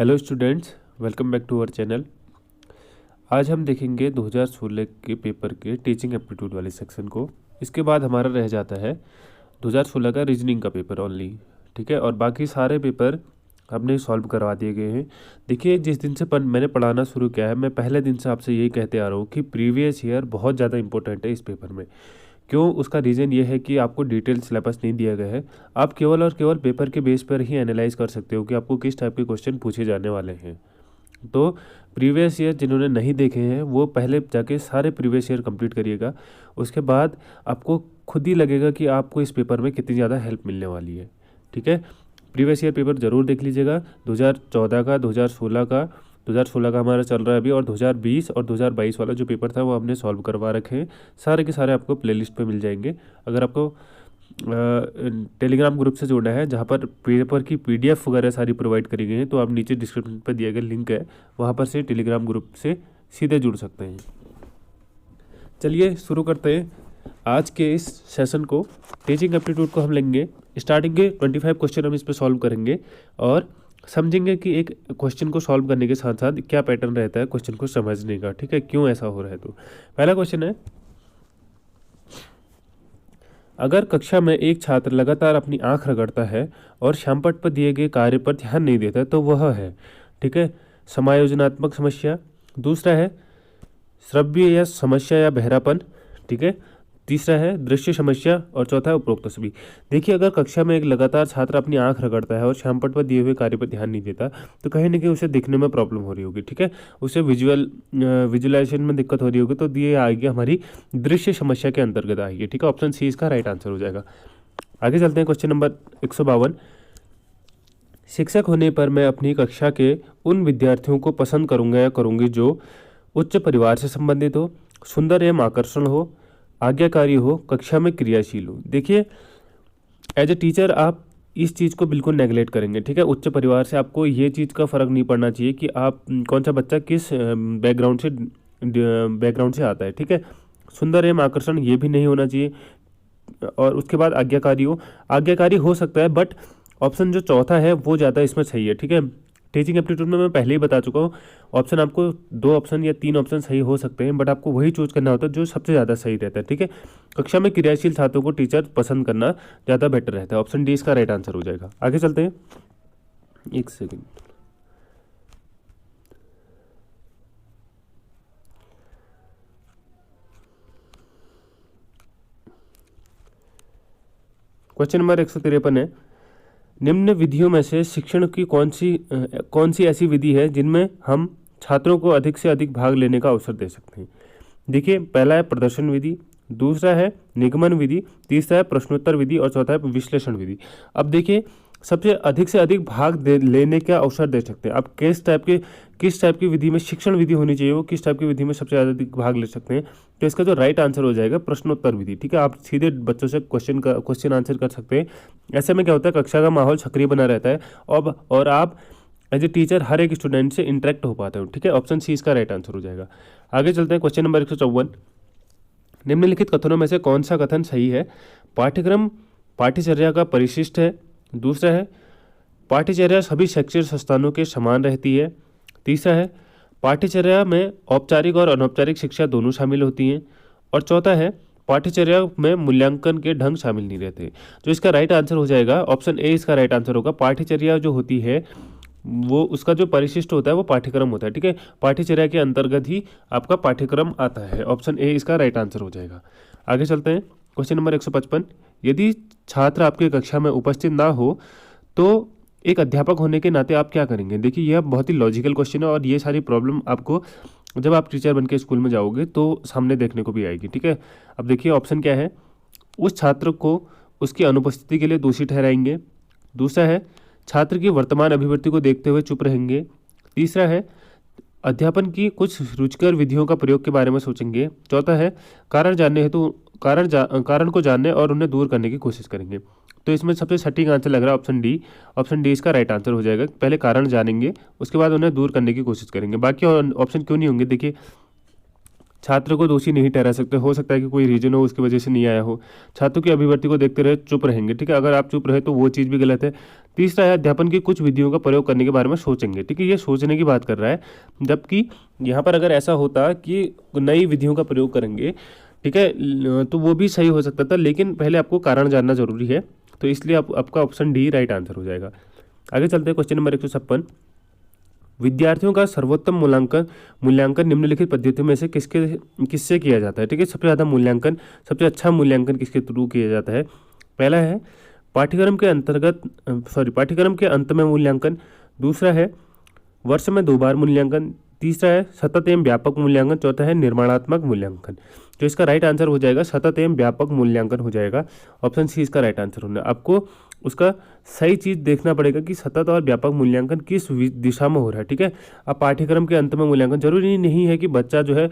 Hello students, welcome back to our channel. आज हम देखेंगे 2016 के पेपर के टीचिंग एप्टीट्यूड वाले सेक्शन को। इसके बाद हमारा रह जाता है 2016 का रीजनिंग का पेपर ओनली, ठीक है। और बाकी सारे पेपर हमने सॉल्व करवा दिए गए हैं। देखिए, जिस दिन से मैंने पढ़ाना शुरू किया है, मैं पहले दिन से आपसे यही कहते आ रहा हूँ कि प्रीवियस ईयर बहुत ज़्यादा इंपॉर्टेंट है इस पेपर में। क्यों? उसका रीज़न ये है कि आपको डिटेल सिलेबस नहीं दिया गया है। आप केवल और केवल पेपर के बेस पर ही एनालाइज कर सकते हो कि आपको किस टाइप के क्वेश्चन पूछे जाने वाले हैं। तो प्रीवियस ईयर जिन्होंने नहीं देखे हैं वो पहले जाके सारे प्रीवियस ईयर कंप्लीट करिएगा। उसके बाद आपको खुद ही लगेगा कि आपको इस पेपर में कितनी ज़्यादा हेल्प मिलने वाली है, ठीक है। प्रीवियस ईयर पेपर ज़रूर देख लीजिएगा, 2014 का, 2016 का हमारा चल रहा है अभी, और 2020 और 2022 वाला जो पेपर था वो हमने सॉल्व करवा रखे हैं। सारे के सारे आपको प्लेलिस्ट पे मिल जाएंगे। अगर आपको टेलीग्राम ग्रुप से जोड़ना है जहाँ पर पेपर की पीडीएफ वगैरह सारी प्रोवाइड करी गई हैं, तो आप नीचे डिस्क्रिप्शन पर दिया गया लिंक है, वहाँ पर से टेलीग्राम ग्रुप से सीधे जुड़ सकते हैं। चलिए शुरू करते हैं आज के इस सेशन को। टीचिंग एप्टीट्यूड को हम लेंगे, स्टार्टिंग के 25 क्वेश्चन हम इस पर सॉल्व करेंगे और समझेंगे कि एक क्वेश्चन को सॉल्व करने के साथ साथ क्या पैटर्न रहता है क्वेश्चन को समझने का, ठीक है, क्यों ऐसा हो रहा है। तो पहला क्वेश्चन है, अगर कक्षा में एक छात्र लगातार अपनी आंख रगड़ता है और श्यामपट्ट पर दिए गए कार्य पर ध्यान नहीं देता तो वह है, ठीक है, समायोजनात्मक समस्या। दूसरा है श्रव्य या समस्या या बहरापन, ठीक है। तीसरा है दृश्य समस्या और चौथा है उपरोक्त सभी। देखिए, अगर कक्षा में एक लगातार छात्र अपनी आंख रगड़ता है और श्यामपट्ट पर दिए हुए कार्य पर ध्यान नहीं देता तो कहीं ना कहीं उसे दिखने में प्रॉब्लम हो रही होगी, ठीक है। उसे विजुअलाइजेशन में दिक्कत हो रही होगी, तो ये आएगी हमारी दृश्य समस्या के अंतर्गत आएगी, ठीक है। ऑप्शन सी इसका राइट आंसर हो जाएगा। आगे चलते हैं, क्वेश्चन नंबर 152। शिक्षक होने पर मैं अपनी कक्षा के उन विद्यार्थियों को पसंद करूंगा या करूंगी जो उच्च परिवार से संबंधित हो, सुंदर एवं आकर्षण हो, आज्ञाकारी हो, कक्षा में क्रियाशील हो। देखिए, एज ए टीचर आप इस चीज़ को बिल्कुल नेगलेक्ट करेंगे, ठीक है। उच्च परिवार से आपको ये चीज़ का फ़र्क नहीं पड़ना चाहिए कि आप कौन सा बच्चा किस बैकग्राउंड से आता है, ठीक है। सुंदर एवं आकर्षण ये भी नहीं होना चाहिए। और उसके बाद आज्ञाकारी हो सकता है, बट ऑप्शन जो चौथा है वो ज़्यादा इसमें सही है, ठीक है। टीचिंग एप्टीट्यूड में मैं पहले ही बता चुका हूँ, ऑप्शन आपको 2 ऑप्शन या 3 ऑप्शन सही हो सकते हैं, बट आपको वही चूज करना होता है जो सबसे ज़्यादा सही रहता है, ठीक है। कक्षा में क्रियाशील छात्रों को टीचर पसंद करना ज़्यादा बेटर रहता है। ऑप्शन डी इसका राइट आंसर हो जाएगा। आगे चलते हैं, एक सेकेंड। क्वेश्चन नंबर 153 है, निम्न विधियों में से शिक्षण की कौन सी ऐसी विधि है जिनमें हम छात्रों को अधिक से अधिक भाग लेने का अवसर दे सकते हैं। देखिए, पहला है प्रदर्शन विधि, दूसरा है निगमन विधि, तीसरा है प्रश्नोत्तर विधि और चौथा है विश्लेषण विधि। अब देखिए, सबसे अधिक से अधिक भाग लेने का अवसर दे सकते हैं। आप किस टाइप की विधि में शिक्षण विधि होनी चाहिए, वो किस टाइप की विधि में सबसे ज़्यादा अधिक भाग ले सकते हैं। तो इसका जो राइट आंसर हो जाएगा प्रश्नोत्तर विधि, ठीक है। आप सीधे बच्चों से क्वेश्चन आंसर कर सकते हैं। ऐसे में क्या होता है, कक्षा का माहौल सक्रिय बना रहता है और आप एज ए टीचर हर एक स्टूडेंट से इंटरेक्ट हो पाते हो, ठीक है। ऑप्शन सी इसका राइट आंसर हो जाएगा। आगे चलते हैं, क्वेश्चन नंबर 154। निम्नलिखित कथनों में से कौन सा कथन सही है? पाठ्यक्रम पाठ्यचर्या का परिशिष्ट है। दूसरा है पाठ्यचर्या सभी शैक्षिक संस्थानों के समान रहती है। तीसरा है पाठ्यचर्या में औपचारिक और अनौपचारिक शिक्षा दोनों शामिल होती हैं। और चौथा है पाठ्यचर्या में मूल्यांकन के ढंग शामिल नहीं रहते। तो इसका राइट आंसर हो जाएगा ऑप्शन ए इसका राइट आंसर होगा। पाठ्यचर्या जो होती है वो उसका जो परिशिष्ट होता है वो पाठ्यक्रम होता है, ठीक है। पाठ्यचर्या के अंतर्गत ही आपका पाठ्यक्रम आता है। ऑप्शन ए इसका राइट आंसर हो जाएगा। आगे चलते हैं, क्वेश्चन नंबर 155। यदि छात्र आपके कक्षा में उपस्थित ना हो तो एक अध्यापक होने के नाते आप क्या करेंगे? देखिए, यह बहुत ही लॉजिकल क्वेश्चन है और ये सारी प्रॉब्लम आपको जब आप टीचर बन के स्कूल में जाओगे तो सामने देखने को भी आएगी, ठीक है। अब देखिए, ऑप्शन क्या है, उस छात्र को उसकी अनुपस्थिति के लिए दोषी ठहराएंगे। दूसरा है छात्र की वर्तमान अभिवृत्ति को देखते हुए चुप रहेंगे। तीसरा है अध्यापन की कुछ रुचिकर विधियों का प्रयोग के बारे में सोचेंगे। चौथा है कारण को जानने और उन्हें दूर करने की कोशिश करेंगे। तो इसमें सबसे सटीक आंसर लग रहा है ऑप्शन डी। ऑप्शन डी इसका राइट आंसर हो जाएगा। पहले कारण जानेंगे, उसके बाद उन्हें दूर करने की कोशिश करेंगे। बाकी ऑप्शन क्यों नहीं होंगे? देखिए, छात्र को दोषी नहीं ठहरा सकते, हो सकता है कि कोई रीजन हो उसकी वजह से नहीं आया हो। छात्रों की अभिव्यक्ति को देखते रहे चुप रहेंगे, ठीक है, अगर आप चुप रहे तो वो चीज़ भी गलत है। तीसरा है अध्यापन की कुछ विधियों का प्रयोग करने के बारे में सोचेंगे, ठीक है, ये सोचने की बात कर रहा है, जबकि यहाँ पर अगर ऐसा होता कि नई विधियों का प्रयोग करेंगे, ठीक है, तो वो भी सही हो सकता था, लेकिन पहले आपको कारण जानना जरूरी है, तो इसलिए आपका ऑप्शन डी राइट आंसर हो जाएगा। आगे चलते हैं क्वेश्चन नंबर 156। विद्यार्थियों का सर्वोत्तम मूल्यांकन निम्नलिखित पद्धतियों में से किससे किया जाता है, ठीक है, सबसे ज़्यादा मूल्यांकन, सबसे अच्छा मूल्यांकन किसके थ्रू किया जाता है। पहला है पाठ्यक्रम के अंत में मूल्यांकन। दूसरा है वर्ष में 2 बार मूल्यांकन। तीसरा है सतत एवं व्यापक मूल्यांकन। चौथा है निर्माणात्मक मूल्यांकन। तो इसका राइट आंसर हो जाएगा सतत एवं व्यापक मूल्यांकन हो जाएगा, ऑप्शन सी इसका राइट आंसर होना। आपको उसका सही चीज़ देखना पड़ेगा कि सतत और व्यापक मूल्यांकन किस दिशा में हो रहा है, ठीक है। अब पाठ्यक्रम के अंत में मूल्यांकन जरूरी नहीं है कि बच्चा जो है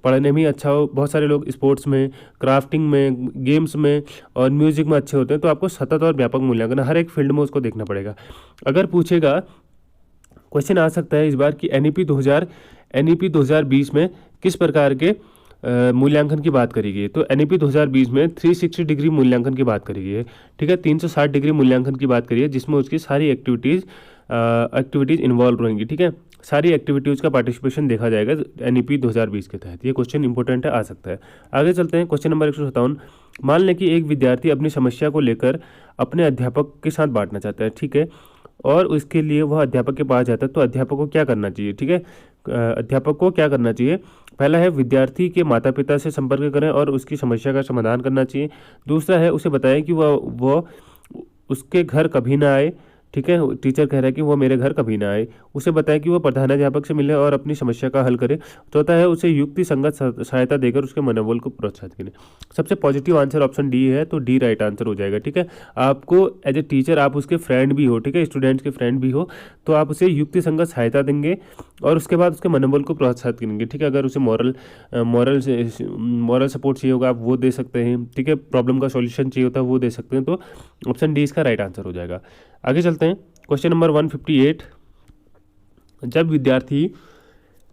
पढ़ने में अच्छा हो, बहुत सारे लोग स्पोर्ट्स में, क्राफ्टिंग में, गेम्स में और म्यूजिक में अच्छे होते हैं, तो आपको सतत और व्यापक मूल्यांकन हर एक फील्ड में उसको देखना पड़ेगा। अगर पूछेगा, क्वेश्चन आ सकता है इस बार कि एनईपी 2020 में किस प्रकार के मूल्यांकन की बात करी गई है, तो एनईपी 2020 में 360 डिग्री मूल्यांकन की बात करी गई है, ठीक है, 360 डिग्री मूल्यांकन की बात करी है, जिसमें उसकी सारी एक्टिविटीज़ इन्वॉल्व रहेंगी, ठीक है, सारी एक्टिविटीज़ का पार्टिसिपेशन देखा जाएगा एनईपी 2020 के तहत। ये क्वेश्चन इंपॉर्टेंट है, आ सकता है। आगे चलते हैं क्वेश्चन नंबर 157। मान लें कि एक विद्यार्थी अपनी समस्या को लेकर अपने अध्यापक के साथ बांटना चाहता है, ठीक है, और उसके लिए वह अध्यापक के पास जाता है, तो अध्यापक को क्या करना चाहिए, ठीक है, अध्यापक को क्या करना चाहिए। पहला है विद्यार्थी के माता पिता से संपर्क करें और उसकी समस्या का समाधान करना चाहिए। दूसरा है उसे बताएं कि वह उसके घर कभी ना आए, ठीक है, टीचर कह रहा है कि वो मेरे घर कभी ना आए। उसे बताएं कि वो प्रधानाध्यापक से मिले और अपनी समस्या का हल करे। चौथा है उसे युक्ति संगत सहायता देकर उसके मनोबल को प्रोत्साहित करें। सबसे पॉजिटिव आंसर ऑप्शन डी है, तो डी राइट आंसर हो जाएगा, ठीक है। आपको एज ए टीचर, आप उसके फ्रेंड भी हो, ठीक है, स्टूडेंट्स के फ्रेंड भी हो, तो आप उसे युक्ति संगत सहायता देंगे और उसके बाद उसके मनोबल को प्रोत्साहित करेंगे, ठीक है। अगर उसे मॉरल सपोर्ट चाहिए होगा, आप वो दे सकते हैं, ठीक है, प्रॉब्लम का सॉल्यूशन चाहिए होता है वो दे सकते हैं, तो ऑप्शन डी इसका राइट आंसर हो जाएगा। आगे चलते हैं क्वेश्चन नंबर 158।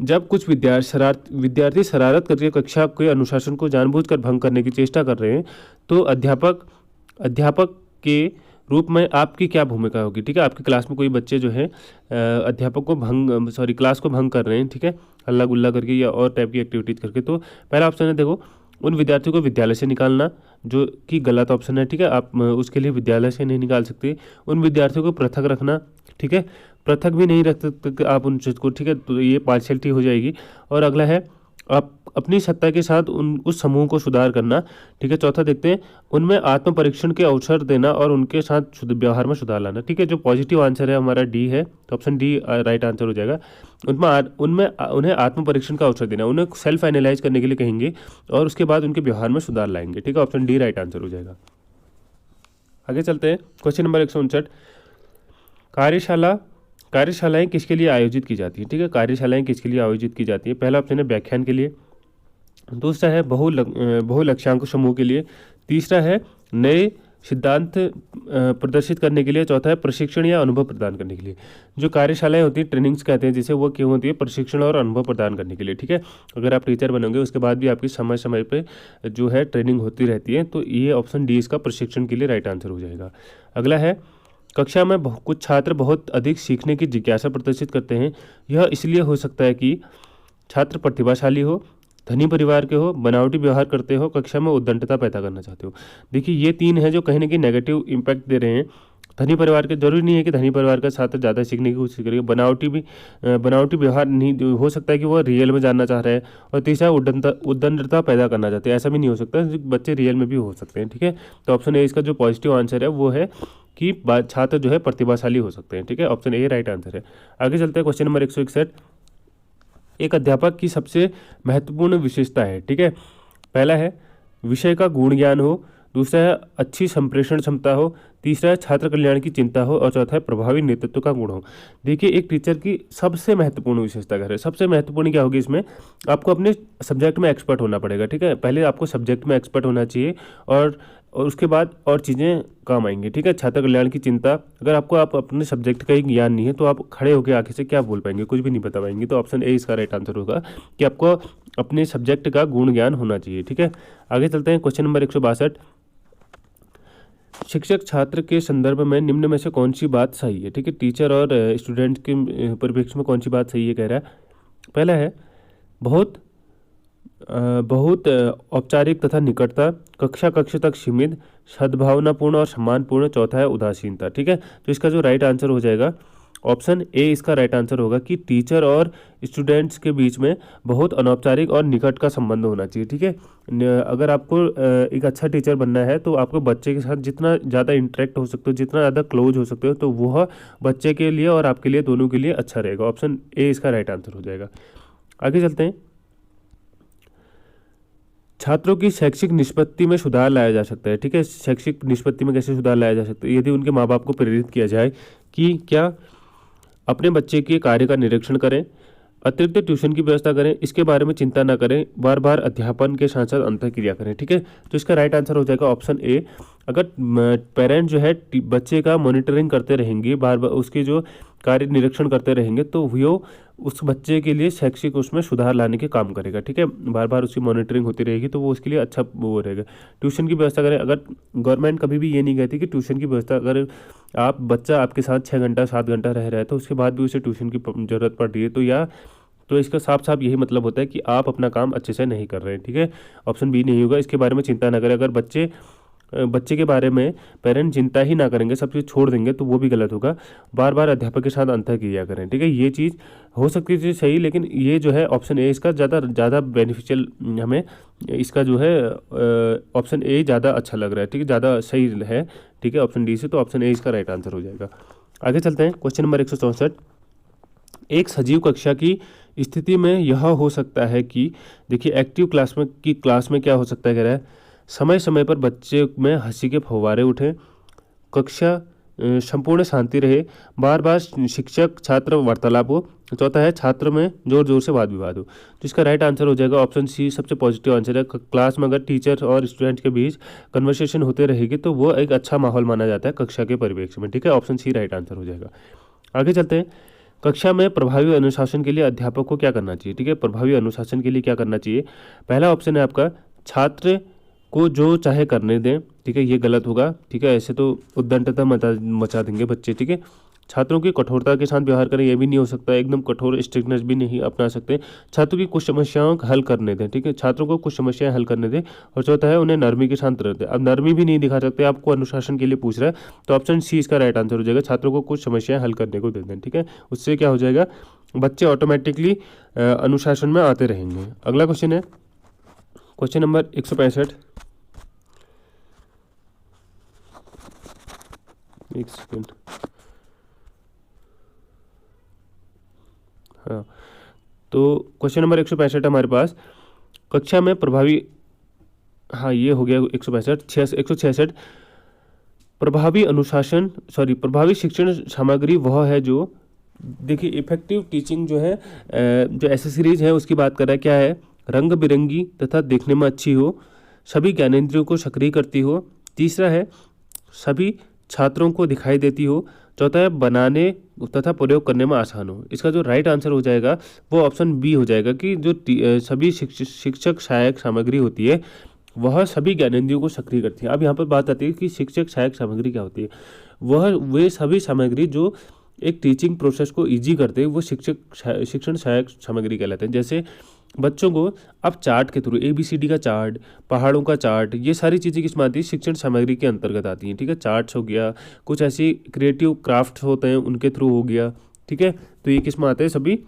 जब कुछ विद्यार्थी शरारत करके कक्षा के अनुशासन को जानबूझकर भंग करने की चेष्टा कर रहे हैं, तो अध्यापक के रूप में आपकी क्या भूमिका होगी, ठीक है। आपकी क्लास में कोई बच्चे जो है क्लास को भंग कर रहे हैं, ठीक है, हल्ला गुल्ला करके या और टाइप की एक्टिविटीज़ करके, तो पहला ऑप्शन है देखो, उन विद्यार्थियों को विद्यालय से निकालना, जो कि गलत ऑप्शन है, ठीक है, आप उसके लिए विद्यालय से नहीं निकाल सकते। उन विद्यार्थियों को पृथक रखना, ठीक है, पृथक भी नहीं रख सकते आप उन चीज़ को, ठीक है, तो ये पार्शियलिटी हो जाएगी। और अगला है आप अपनी सत्ता के साथ उस समूह को सुधार करना, ठीक है। चौथा देखते हैं, उनमें आत्म परीक्षण के अवसर देना और उनके साथ व्यवहार में सुधार लाना, ठीक है। जो पॉजिटिव आंसर है हमारा डी है, तो ऑप्शन डी राइट आंसर हो जाएगा। उन्हें आत्म परीक्षण का अवसर देना, उन्हें सेल्फ एनालाइज करने के लिए कहेंगे और उसके बाद उनके व्यवहार में सुधार लाएंगे, ठीक है, ऑप्शन डी राइट आंसर हो जाएगा। आगे चलते हैं क्वेश्चन नंबर 159। कार्यशालाएं किसके लिए आयोजित की जाती है, ठीक है, कार्यशालाएं किसके लिए आयोजित की जाती है। पहला ऑप्शन है व्याख्यान के लिए। दूसरा है बहुलक्ष्यांक समूह के लिए। तीसरा है नए सिद्धांत प्रदर्शित करने के लिए। चौथा है प्रशिक्षण या अनुभव प्रदान करने के लिए। जो कार्यशालाएं होती है, ट्रेनिंग्स कहते हैं जिसे, वो क्यों होती है, प्रशिक्षण और अनुभव प्रदान करने के लिए, ठीक है। अगर आप टीचर बनोगे उसके बाद भी आपकी समय समय पे जो है ट्रेनिंग होती रहती है, तो ये ऑप्शन डी इसका प्रशिक्षण के लिए राइट आंसर हो जाएगा। अगला है कक्षा में कुछ छात्र बहुत अधिक सीखने की जिज्ञासा प्रदर्शित करते हैं। यह इसलिए हो सकता है कि छात्र प्रतिभाशाली हो, धनी परिवार के हो, बनावटी व्यवहार करते हो, कक्षा में उद्दंडता पैदा करना चाहते हो। देखिए ये तीन है जो कहीं ना कहीं नेगेटिव इम्पैक्ट दे रहे हैं। धनी परिवार के, जरूरी नहीं है कि धनी परिवार का छात्र ज़्यादा सीखने की कोशिश करेगा। बनावटी व्यवहार नहीं हो सकता है कि वो रियल में जानना चाह रहा है। और तीसरा उद्दंडता पैदा करना चाहते हैं, ऐसा भी नहीं हो सकता, बच्चे रियल में भी हो सकते हैं, ठीक है। तो ऑप्शन ए इसका जो पॉजिटिव आंसर है वो है कि छात्र जो है प्रतिभाशाली हो सकते हैं, ठीक है, ऑप्शन ए राइट आंसर है। आगे चलते हैं क्वेश्चन नंबर 161। एक अध्यापक की सबसे महत्वपूर्ण विशेषता है, ठीक है। पहला है विषय का गुण ज्ञान हो। दूसरा है अच्छी संप्रेषण क्षमता हो। तीसरा है छात्र कल्याण की चिंता हो। और चौथा है प्रभावी नेतृत्व का गुण हो। देखिए एक टीचर की सबसे महत्वपूर्ण विशेषता क्या है, सबसे महत्वपूर्ण क्या होगी इसमें, आपको अपने सब्जेक्ट में एक्सपर्ट होना पड़ेगा, ठीक है। पहले आपको सब्जेक्ट में एक्सपर्ट होना चाहिए और और उसके बाद और चीज़ें काम आएंगी। ठीक है, छात्र कल्याण की चिंता, अगर आपको आप अपने सब्जेक्ट का ही ज्ञान नहीं है तो आप खड़े होकर आगे से क्या बोल पाएंगे, कुछ भी नहीं बता पाएंगे। तो ऑप्शन ए इसका राइट आंसर होगा कि आपको अपने सब्जेक्ट का गुण ज्ञान होना चाहिए। ठीक है, आगे चलते हैं। क्वेश्चन नंबर 162, शिक्षक छात्र के संदर्भ में निम्न में से कौन सी बात सही है। ठीक है, टीचर और स्टूडेंट के परिप्रेक्ष्य में कौन सी बात सही है कह रहा है। पहला है बहुत बहुत औपचारिक तथा निकटता, कक्षा कक्ष तक सीमित, सद्भावनापूर्ण और सम्मानपूर्ण। चौथा है उदासीनता। ठीक है, तो इसका जो राइट आंसर हो जाएगा ऑप्शन ए इसका राइट आंसर होगा कि टीचर और स्टूडेंट्स के बीच में बहुत अनौपचारिक और निकट का संबंध होना चाहिए। ठीक है, अगर आपको एक अच्छा टीचर बनना है तो आपको बच्चे के साथ जितना ज़्यादा इंटरेक्ट हो सकते हो, जितना ज़्यादा क्लोज हो सकते हो, तो वह बच्चे के लिए और आपके लिए दोनों के लिए अच्छा रहेगा। ऑप्शन ए इसका राइट आंसर हो जाएगा। आगे चलते हैं। छात्रों की शैक्षिक निष्पत्ति में सुधार लाया जा सकता है। ठीक है, शैक्षिक निष्पत्ति में कैसे सुधार लाया जा सकता है, यदि उनके माँ बाप को प्रेरित किया जाए कि क्या अपने बच्चे के कार्य का निरीक्षण करें, अतिरिक्त ट्यूशन की व्यवस्था करें, इसके बारे में चिंता ना करें, बार बार अध्यापन के साथ साथ अंतःक्रिया करें। ठीक है, तो इसका राइट आंसर हो जाएगा ऑप्शन ए। अगर पेरेंट जो है बच्चे का मॉनिटरिंग करते रहेंगे, बार बार उसके जो कार्य निरीक्षण करते रहेंगे, तो वो उस बच्चे के लिए शैक्षिक उसमें सुधार लाने के काम करेगा। ठीक है, बार बार उसकी मॉनिटरिंग होती रहेगी तो वो उसके लिए अच्छा वो रहेगा। ट्यूशन की व्यवस्था करें, अगर गवर्नमेंट कभी भी ये नहीं कहती कि ट्यूशन की व्यवस्था, अगर आप बच्चा आपके साथ 6 घंटा 7 घंटा रह रहा है तो उसके बाद भी उसे ट्यूशन की ज़रूरत पड़ रही है, तो इसका साफ साफ यही मतलब होता है कि आप अपना काम अच्छे से नहीं कर रहे हैं। ठीक है, ऑप्शन बी नहीं होगा। इसके बारे में चिंता ना करें, अगर बच्चे के बारे में पेरेंट चिंता ही ना करेंगे, सब चीज़ छोड़ देंगे, तो वो भी गलत होगा। बार बार अध्यापक के साथ अंतःक्रिया करें। ठीक है, ये चीज़ हो सकती है सही, लेकिन ये जो है ऑप्शन ए इसका ज़्यादा बेनिफिशियल हमें इसका जो है ऑप्शन ए ज़्यादा अच्छा लग रहा है। ठीक है, ज़्यादा सही है। ठीक है, ऑप्शन डी से, तो ऑप्शन ए इसका राइट आंसर हो जाएगा। आगे चलते हैं। क्वेश्चन नंबर 164, एक सजीव कक्षा की स्थिति में यह हो सकता है कि, देखिए एक्टिव क्लास में क्या हो सकता है कह रहा है, समय समय पर बच्चे में हंसी के फव्वारे उठें, कक्षा संपूर्ण शांति रहे, बार बार शिक्षक छात्र वार्तालाप हो। चौथा है छात्र में जोर जोर से वाद विवाद हो। तो इसका राइट आंसर हो जाएगा ऑप्शन सी सबसे पॉजिटिव आंसर है। क्लास में अगर टीचर और स्टूडेंट के बीच कन्वर्सेशन होते रहेगी तो वो एक अच्छा माहौल माना जाता है कक्षा के परिप्रेक्ष्य में। ठीक है, ऑप्शन सी राइट आंसर हो जाएगा। आगे चलते हैं। कक्षा में प्रभावी अनुशासन के लिए अध्यापक को क्या करना चाहिए। ठीक है, प्रभावी अनुशासन के लिए क्या करना चाहिए। पहला ऑप्शन है आपका छात्र को जो चाहे करने दें। ठीक है, ये गलत होगा। ठीक है, ऐसे तो उद्दंडता मचा देंगे बच्चे। ठीक है, छात्रों की कठोरता के साथ व्यवहार करें, ये भी नहीं हो सकता, एकदम कठोर स्ट्रिक्टनेस भी नहीं अपना सकते। छात्रों की कुछ समस्याओं का हल करने दें। ठीक है, छात्रों को कुछ समस्याएं हल करने दें। और चौथा है उन्हें नरमी के साथ रहते। अब नरमी भी नहीं दिखा सकते, आपको अनुशासन के लिए पूछ रहा है, तो ऑप्शन सी इसका राइट आंसर हो जाएगा। छात्रों को कुछ समस्याएं हल करने को दे दें। ठीक है, उससे क्या हो जाएगा, बच्चे ऑटोमेटिकली अनुशासन में आते रहेंगे। अगला क्वेश्चन है क्वेश्चन नंबर 165। एक सेकेंड, हाँ, तो क्वेश्चन नंबर 165 हमारे पास, कक्षा में प्रभावी, हाँ ये हो गया 166 प्रभावी शिक्षण सामग्री वह है जो, देखिए इफेक्टिव टीचिंग जो है, जो एसेसरीज है उसकी बात कर रहा है। क्या है, रंग बिरंगी तथा देखने में अच्छी हो, सभी ज्ञानेंद्रियों को सक्रिय करती हो। तीसरा है सभी छात्रों को दिखाई देती हो। चौथा है बनाने तथा प्रयोग करने में आसान हो। इसका जो राइट आंसर हो जाएगा वो ऑप्शन बी हो जाएगा कि जो सभी शिक्षक सहायक सामग्री होती है वह सभी ज्ञानेंद्रियों को सक्रिय करती है। अब यहाँ पर बात आती है कि शिक्षक सहायक सामग्री क्या होती है। वे सभी सामग्री जो एक टीचिंग प्रोसेस को इजी करते हैं वो शिक्षण सहायक सामग्री कहलाते हैं। जैसे बच्चों को अब चार्ट के थ्रू ABCD का चार्ट, पहाड़ों का चार्ट, ये सारी चीज़ें किस में आती है, शिक्षण सामग्री के अंतर्गत आती हैं। ठीक है, चार्ट्स हो गया, कुछ ऐसी क्रिएटिव क्राफ्ट्स होते हैं उनके थ्रू हो गया। ठीक है, तो ये किस में आते हैं, सभी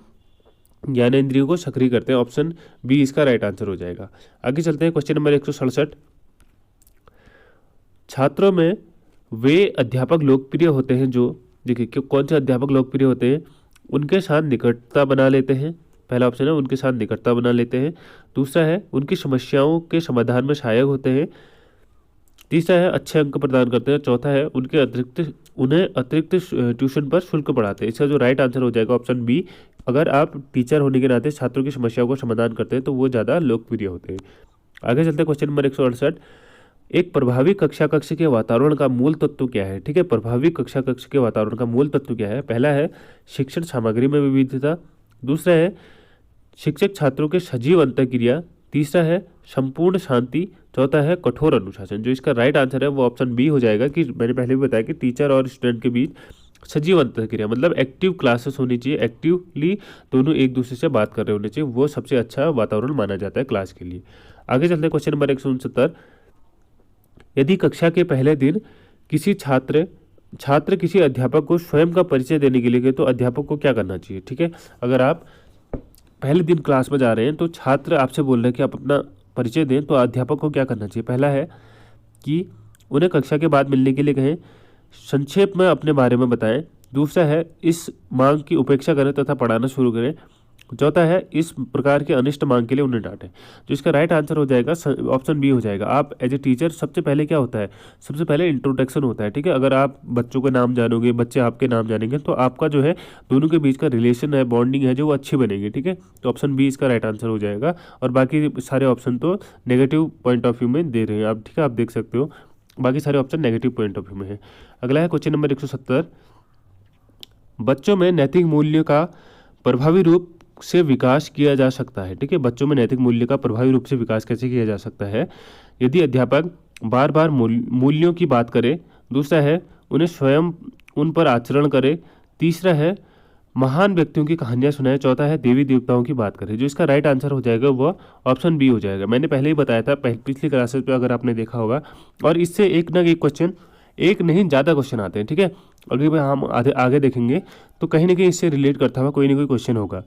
ज्ञानेंद्रियों को सक्रिय करते हैं। ऑप्शन बी इसका राइट आंसर हो जाएगा। आगे चलते हैं। क्वेश्चन नंबर 167, छात्रों में वे अध्यापक लोकप्रिय होते हैं जो, देखिए कौन से अध्यापक लोकप्रिय होते हैं, उनके साथ निकटता बना लेते हैं। पहला ऑप्शन है उनके साथ निकटता बना लेते हैं। दूसरा है उनकी समस्याओं के समाधान में सहायक होते हैं। तीसरा है अच्छे अंक प्रदान करते हैं। चौथा है उन्हें अतिरिक्त ट्यूशन पर शुल्क पढ़ाते हैं। इसका जो राइट आंसर हो जाएगा ऑप्शन बी। अगर आप टीचर होने के नाते छात्रों की समस्याओं का समाधान करते हैं तो वो ज़्यादा लोकप्रिय होते हैं। आगे चलते हैं। क्वेश्चन नंबर 168, एक प्रभावी कक्षा कक्ष के वातावरण का मूल तत्व क्या है? ठीक है, प्रभावी कक्षा कक्ष के वातावरण का मूल तत्व क्या है? पहला है शिक्षण सामग्री में विविधता, दूसरा है शिक्षक छात्रों के सजीव अंतःक्रिया, तीसरा है संपूर्ण शांति, चौथा है कठोर अनुशासन। जो इसका राइट आंसर है वो ऑप्शन बी हो जाएगा कि मैंने पहले भी बताया कि टीचर और स्टूडेंट के बीच सजीव अंतःक्रिया मतलब एक्टिव क्लासेस होनी चाहिए, एक्टिवली दोनों एक दूसरे से बात कर रहे होने चाहिए, वो सबसे अच्छा वातावरण माना जाता है क्लास के लिए। आगे चलते हैं क्वेश्चन नंबर 169। यदि कक्षा के पहले दिन किसी छात्र किसी अध्यापक को स्वयं का परिचय देने के लिए गए तो अध्यापक को क्या करना चाहिए? ठीक है, अगर आप पहले दिन क्लास में जा रहे हैं तो छात्र आपसे बोल रहे हैं कि आप अपना परिचय दें, तो अध्यापक को क्या करना चाहिए? पहला है कि उन्हें कक्षा के बाद मिलने के लिए कहें, संक्षेप में अपने बारे में बताएं, दूसरा है इस मांग की उपेक्षा करें तथा पढ़ाना शुरू करें, चौथा है इस प्रकार के अनिष्ट मांग के लिए उन्हें डांटें। जो इसका राइट आंसर हो जाएगा ऑप्शन बी हो जाएगा। आप एज ए टीचर सबसे पहले क्या होता है, सबसे पहले इंट्रोडक्शन होता है। ठीक है, अगर आप बच्चों का नाम जानोगे, बच्चे आपके नाम जानेंगे, तो आपका जो है दोनों के बीच का रिलेशन है, बॉन्डिंग है जो वो अच्छी बनेगी। ठीक है, तो ऑप्शन बी इसका राइट आंसर हो जाएगा। और बाकी सारे ऑप्शन तो नेगेटिव पॉइंट ऑफ व्यू में दे रहे हैं आप। ठीक है, आप देख सकते हो बाकी सारे option negative point of view में है। अगला है क्वेश्चन नंबर 170। बच्चों में नैतिक मूल्य का प्रभावी रूप से विकास किया जा सकता है। ठीक है, बच्चों में नैतिक मूल्य का प्रभावी रूप से विकास कैसे किया जा सकता है? यदि अध्यापक बार बार मूल्यों की बात करे, दूसरा है उन्हें स्वयं उन पर आचरण करे, तीसरा है महान व्यक्तियों की कहानियां सुनाए, चौथा है देवी देवताओं की बात करे। जो इसका राइट आंसर हो जाएगा वो ऑप्शन बी हो जाएगा। मैंने पहले ही बताया था पिछली क्लासेस पे, अगर आपने देखा होगा। और इससे एक ना एक क्वेश्चन, एक नहीं ज़्यादा क्वेश्चन आते हैं। ठीक है, अगर हम आगे देखेंगे तो कहीं ना कहीं इससे रिलेट करता हुआ कोई ना कोई क्वेश्चन होगा।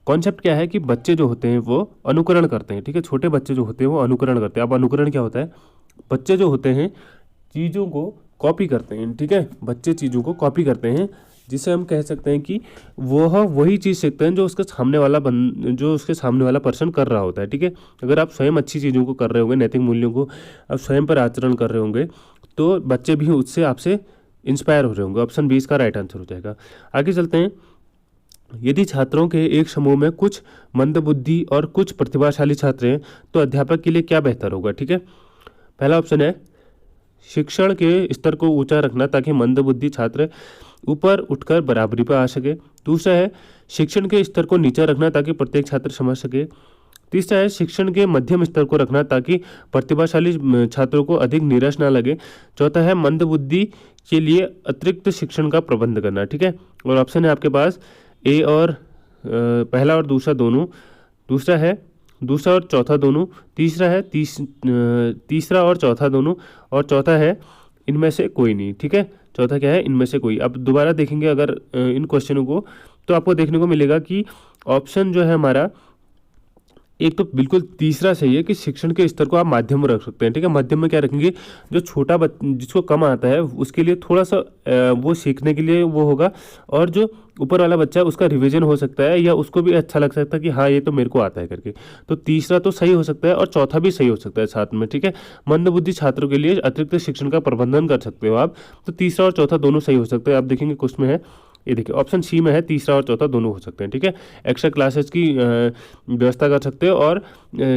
कॉन्सेप्ट क्या है कि बच्चे जो होते हैं वो अनुकरण करते हैं। ठीक है, छोटे बच्चे जो होते हैं वो अनुकरण करते हैं। अब अनुकरण क्या होता है? बच्चे जो होते हैं चीज़ों को कॉपी करते हैं। ठीक है, बच्चे चीज़ों को कॉपी करते हैं, जिसे हम कह सकते हैं कि वही चीज़ सीखते हैं जो उसके सामने वाला पर्सन कर रहा होता है। ठीक है, अगर आप स्वयं अच्छी चीज़ों को कर रहे होंगे, नैतिक मूल्यों को आप स्वयं पर आचरण कर रहे होंगे, तो बच्चे भी उससे आपसे इंस्पायर हो रहे होंगे। ऑप्शन बी इसका राइट आंसर हो जाएगा। आगे चलते हैं। यदि छात्रों के एक समूह में कुछ मंदबुद्धि और कुछ प्रतिभाशाली छात्र हैं तो अध्यापक के लिए क्या बेहतर होगा? ठीक है, पहला ऑप्शन है शिक्षण के स्तर को ऊंचा रखना ताकि मंदबुद्धि छात्र ऊपर उठकर बराबरी पर आ सके, दूसरा है शिक्षण के स्तर को नीचा रखना ताकि प्रत्येक छात्र समझ सके, तीसरा है शिक्षण के मध्यम स्तर को रखना ताकि प्रतिभाशाली छात्रों को अधिक निराश ना लगे, चौथा है मंदबुद्धि के लिए अतिरिक्त शिक्षण का प्रबंध करना। ठीक है, और ऑप्शन है आपके पास ए और पहला और दूसरा दोनों, दूसरा है दूसरा और चौथा दोनों, तीसरा है तीसरा और चौथा दोनों, और चौथा है इनमें से कोई नहीं। ठीक है, चौथा क्या है? इनमें से कोई। अब दोबारा देखेंगे अगर इन क्वेश्चनों को, तो आपको देखने को मिलेगा कि ऑप्शन जो है हमारा एक तो बिल्कुल तीसरा सही है कि शिक्षण के स्तर को आप माध्यम में रख सकते हैं। ठीक है, मध्यम में क्या रखेंगे? जो छोटा जिसको कम आता है उसके लिए थोड़ा सा वो सीखने के लिए वो होगा, और जो ऊपर वाला बच्चा है उसका रिवीजन हो सकता है, या उसको भी अच्छा लग सकता है कि हाँ ये तो मेरे को आता है करके। तो तीसरा तो सही हो सकता है और चौथा भी सही हो सकता है साथ में। ठीक है, मंदबुद्धि छात्रों के लिए अतिरिक्त शिक्षण का प्रबंधन कर सकते हो आप, तो तीसरा और चौथा दोनों सही हो सकते हैं। आप देखेंगे कुछ में है, ये देखिए ऑप्शन सी में है तीसरा और चौथा दोनों हो सकते हैं। ठीक है, एक्स्ट्रा क्लासेस की व्यवस्था कर सकते हो, और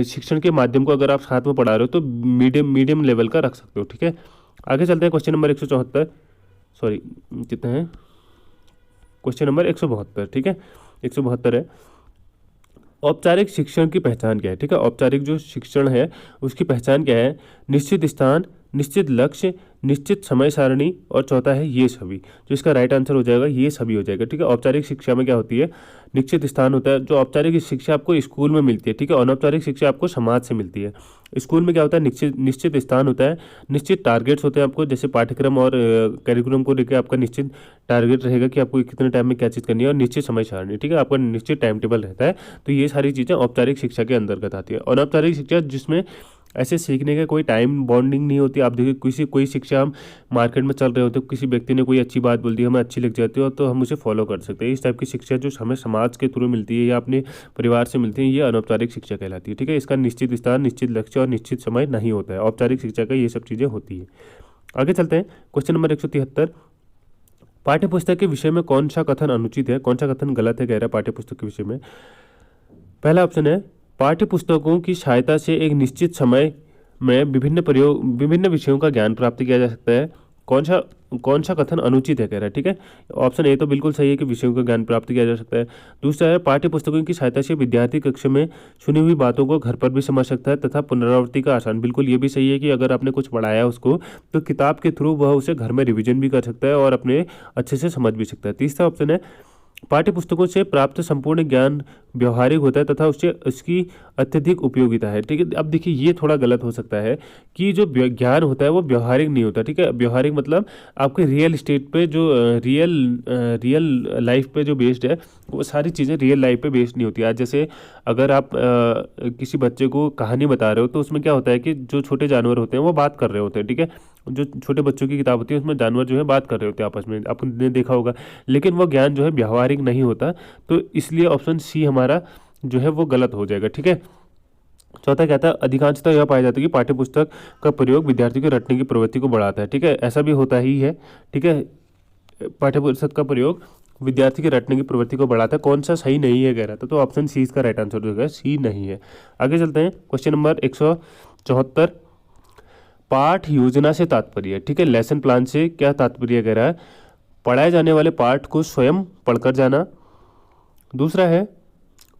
शिक्षण के माध्यम को अगर आप साथ में पढ़ा रहे हो तो मीडियम लेवल का रख सकते हो। ठीक है, आगे चलते हैं क्वेश्चन नंबर 174, सॉरी कितने हैं, क्वेश्चन नंबर 172। ठीक है, 172 है औपचारिक शिक्षण की पहचान क्या है? ठीक है, औपचारिक जो शिक्षण है उसकी पहचान क्या है? निश्चित स्थान, निश्चित लक्ष्य, निश्चित समय सारणी, और चौथा है ये सभी। जो इसका राइट आंसर हो जाएगा ये सभी हो जाएगा। ठीक है, औपचारिक शिक्षा में क्या होती है? निश्चित स्थान होता है, जो औपचारिक शिक्षा आपको स्कूल में मिलती है। ठीक है, अनौपचारिक शिक्षा आपको समाज से मिलती है। स्कूल में क्या होता है? निश्चित स्थान होता है, निश्चित टारगेट्स होते हैं आपको, जैसे पाठ्यक्रम और करिकुलम को लेकर आपका निश्चित टारगेट रहेगा कि आपको कितने टाइम में क्या चीज़ करनी है, और निश्चित समय सारणी। ठीक है, आपका निश्चित टाइम टेबल रहता है। तो ये सारी चीज़ें औपचारिक शिक्षा के अंतर्गत आती है। अनौपचारिक शिक्षा जिसमें ऐसे सीखने का कोई टाइम बॉन्डिंग नहीं होती। आप देखिए कोई शिक्षा हम मार्केट में चल रहे होते, किसी व्यक्ति ने कोई अच्छी बात बोल दी, हमें अच्छी लग जाती है, तो हम उसे फॉलो कर सकते हैं। इस टाइप की शिक्षा जो हमें समाज के थ्रू मिलती है या अपने परिवार से मिलती है, ये अनौपचारिक शिक्षा कहलाती है। ठीक है, इसका निश्चित स्थान, निश्चित लक्ष्य और निश्चित समय नहीं होता है। औपचारिक शिक्षा का ये सब चीज़ें होती है। आगे चलते हैं क्वेश्चन नंबर 173। पाठ्यपुस्तक के विषय में कौन सा कथन अनुचित है, कौन सा कथन गलत है कह रहा है पाठ्यपुस्तक के विषय में? पहला ऑप्शन है पाठ्यपुस्तकों की सहायता से एक निश्चित समय में विभिन्न विषयों का ज्ञान प्राप्त किया जा सकता है। कौन सा कथन अनुचित है, कह रहा है। ठीक है, ऑप्शन ए तो बिल्कुल सही है कि विषयों का ज्ञान प्राप्त किया जा सकता है। दूसरा है, पाठ्य पुस्तकों की सहायता से विद्यार्थी कक्षा में सुनी हुई बातों को घर पर भी समझ सकता है तथा पुनरावृत्ति का आसान। बिल्कुल ये भी सही है कि अगर आपने कुछ पढ़ाया उसको तो किताब के थ्रू वह उसे घर में रिविजन भी कर सकता है और अपने अच्छे से समझ भी सकता है। तीसरा ऑप्शन है, पाठ्य पुस्तकों से प्राप्त संपूर्ण ज्ञान व्यवहारिक होता है तथा उसकी अत्यधिक उपयोगिता है। ठीक है, अब देखिए ये थोड़ा गलत हो सकता है कि जो ज्ञान होता है वो व्यवहारिक नहीं होता। ठीक है, व्यवहारिक मतलब आपके रियल स्टेट पे जो रियल लाइफ पे जो बेस्ड है, वो सारी चीज़ें रियल लाइफ पे बेस्ड नहीं होती। आज जैसे अगर आप किसी बच्चे को कहानी बता रहे हो तो उसमें क्या होता है कि जो छोटे जानवर होते हैं वो बात कर रहे होते हैं। ठीक है, जो छोटे बच्चों की किताब होती है उसमें जानवर जो है बात कर रहे होते हैं आपस में, आपने देखा होगा, लेकिन वो ज्ञान जो है व्यवहारिक नहीं होता। तो इसलिए ऑप्शन सी हमारा जो है वो गलत हो जाएगा। ठीक है, चौथा कहता है, अधिकांशतः यह पाया जाता है कि पाठ्य पुस्तक का प्रयोग विद्यार्थी के रटने की प्रवृत्ति को बढ़ाता है। ठीक है, ऐसा भी होता ही है। ठीक है, पाठ्य पुस्तक का प्रयोग विद्यार्थी के रटने की प्रवृत्ति को बढ़ाता है। कौन सा सही नहीं है कह रहा था, तो ऑप्शन सी इसका राइट आंसर हो जाएगा, सी नहीं है। आगे चलते हैं, क्वेश्चन नंबर 174, पाठ योजना से तात्पर्य। ठीक है, लेसन प्लान से क्या तात्पर्य कह रहा है, पढ़ाए जाने वाले पाठ को स्वयं पढ़कर जाना। दूसरा है,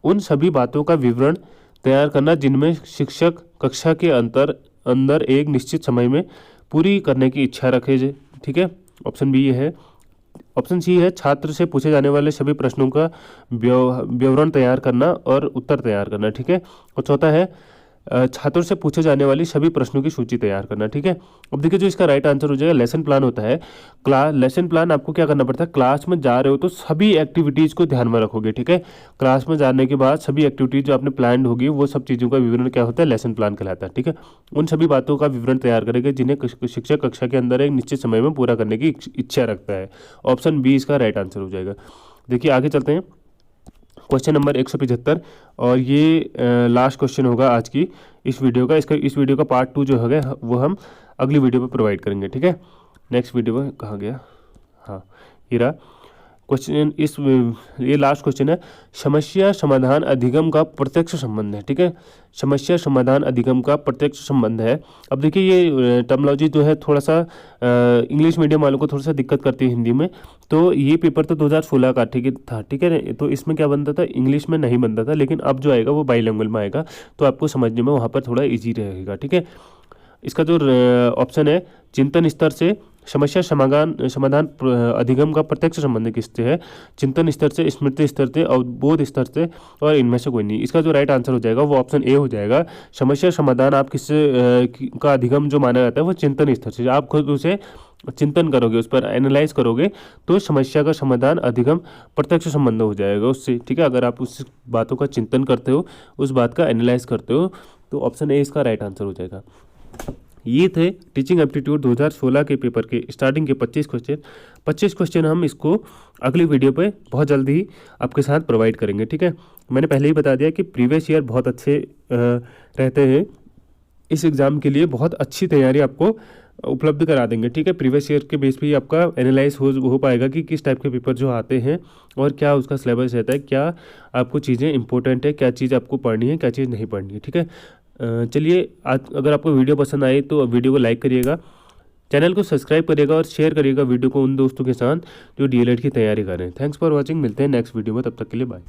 उन सभी बातों का विवरण तैयार करना जिनमें शिक्षक कक्षा के अंदर एक निश्चित समय में पूरी करने की इच्छा रखे। ठीक है, ऑप्शन बी ये है। ऑप्शन सी है, छात्र से पूछे जाने वाले सभी प्रश्नों का विवरण तैयार करना और उत्तर तैयार करना। ठीक है, और चौथा है, छात्रों से पूछे जाने वाली सभी प्रश्नों की सूची तैयार करना। ठीक है, अब देखिए जो इसका राइट आंसर हो जाएगा, लेसन प्लान होता है। लेसन प्लान आपको क्या करना पड़ता है, क्लास में जा रहे हो तो सभी एक्टिविटीज़ को ध्यान में रखोगे। ठीक है, क्लास में जाने के बाद सभी एक्टिविटीज़ जो आपने प्लान होगी वो सब चीज़ों का विवरण क्या होता है, लेसन प्लान कहलाता है। ठीक है, उन सभी बातों का विवरण तैयार करेंगे जिन्हें शिक्षक कक्षा के अंदर एक निश्चित समय में पूरा करने की इच्छा रखता है। ऑप्शन बी इसका राइट आंसर हो जाएगा। देखिए आगे चलते हैं, क्वेश्चन नंबर 175, और ये लास्ट क्वेश्चन होगा आज की इस वीडियो का। इस वीडियो का पार्ट 2 जो होगा वो हम अगली वीडियो पे प्रोवाइड करेंगे। ठीक है, नेक्स्ट वीडियो में कहाँ गया, हाँ ये रहा क्वेश्चन। ये लास्ट क्वेश्चन है, समस्या समाधान अधिगम का प्रत्यक्ष संबंध है। ठीक है, समस्या समाधान अधिगम का प्रत्यक्ष संबंध है। अब देखिए ये टर्मिनोलॉजी जो है थोड़ा सा इंग्लिश मीडियम वालों को थोड़ा सा दिक्कत करती है हिंदी में। तो ये पेपर तो 2016 का था। ठीक है, तो इसमें क्या बनता था, इंग्लिश में नहीं बनता था, लेकिन अब जो आएगा वो बाइलिंगुअल में आएगा, तो आपको समझने में वहाँ पर थोड़ा ईजी रहेगा। ठीक है, इसका जो ऑप्शन है, चिंतन स्तर से समस्या समाधान अधिगम का प्रत्यक्ष संबंध किससे है, चिंतन स्तर से, स्मृति स्तर से, अवबोध स्तर से, और इनमें से कोई नहीं। इसका जो राइट आंसर हो जाएगा वो ऑप्शन ए हो जाएगा। समस्या समाधान आप किससे का अधिगम जो माना जाता है वो चिंतन स्तर से। आप खुद उसे चिंतन करोगे, उस पर एनालाइज करोगे तो समस्या का समाधान अधिगम प्रत्यक्ष संबंध हो जाएगा उससे। ठीक है, अगर आप उस बातों का चिंतन करते हो, उस बात का एनालाइज करते हो, तो ऑप्शन ए इसका राइट आंसर हो जाएगा। ये थे टीचिंग एप्टीट्यूड 2016 के पेपर के स्टार्टिंग के 25 क्वेश्चन हम इसको अगली वीडियो पे बहुत जल्दी ही आपके साथ प्रोवाइड करेंगे। ठीक है, मैंने पहले ही बता दिया कि प्रीवियस ईयर बहुत अच्छे रहते हैं, इस एग्ज़ाम के लिए बहुत अच्छी तैयारी आपको उपलब्ध करा देंगे। ठीक है, प्रीवियस ईयर के बेस पे ही आपका एनालाइज हो पाएगा कि किस टाइप के पेपर जो आते हैं और क्या उसका सिलेबस रहता है, क्या आपको चीज़ें इंपॉर्टेंट है, क्या चीज़ आपको पढ़नी है, क्या चीज़ नहीं पढ़नी है। ठीक है, चलिए अगर आपको वीडियो पसंद आए तो वीडियो को लाइक करिएगा, चैनल को सब्सक्राइब करिएगा और शेयर करिएगा वीडियो को उन दोस्तों के साथ जो डीएलएड की तैयारी कर रहे हैं। थैंक्स फॉर वॉचिंग, मिलते हैं नेक्स्ट वीडियो में, तब तक के लिए बाय।